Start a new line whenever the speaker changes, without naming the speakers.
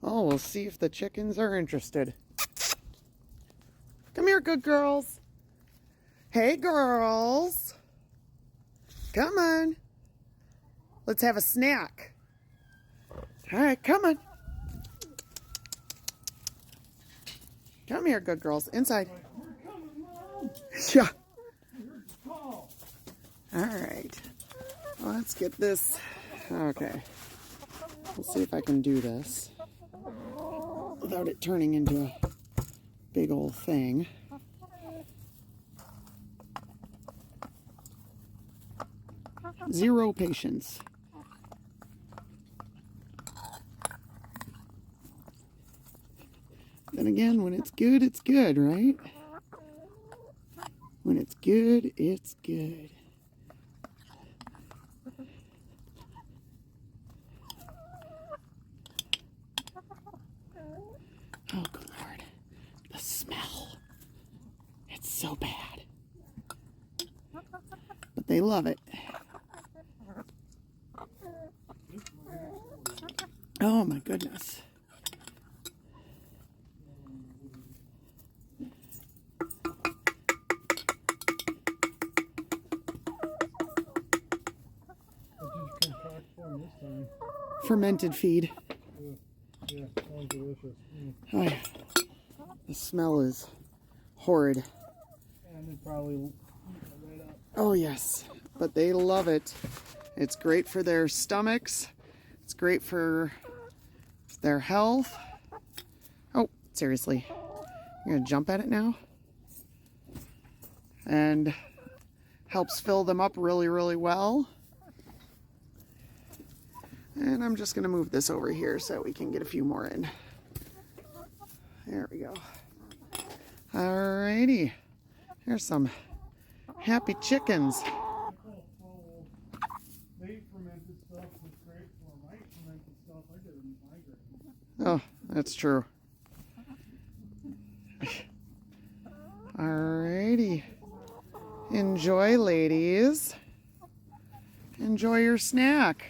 Oh, we'll see if the chickens are interested. Come here, good girls. Hey, girls. Come on. Let's have a snack. All right, come on. Come here, good girls. Inside. Yeah. All right. Let's get this. Okay. We'll see if I can do this without it turning into a big old thing. Zero patience. Then again, when it's good, right? When it's good, it's good. Oh, good Lord. The smell. It's so bad. But they love it. Oh, my goodness. Fermented feed.
Yeah, sounds delicious.
Oh, yeah. The smell is horrid.
And they probably eat it right up.
Oh, yes. But they love it. It's great for their stomachs. It's great for their health. Oh, seriously. You're going to jump at it now? And helps fill them up really, really well. And I'm just going to move this over here so we can get a few more in. There we go. Alrighty. Here's some happy chickens.
They fermented stuff was great for them. I fermented stuff. I did a migraine.
Oh, that's true. Alrighty. Enjoy, ladies. Enjoy your snack.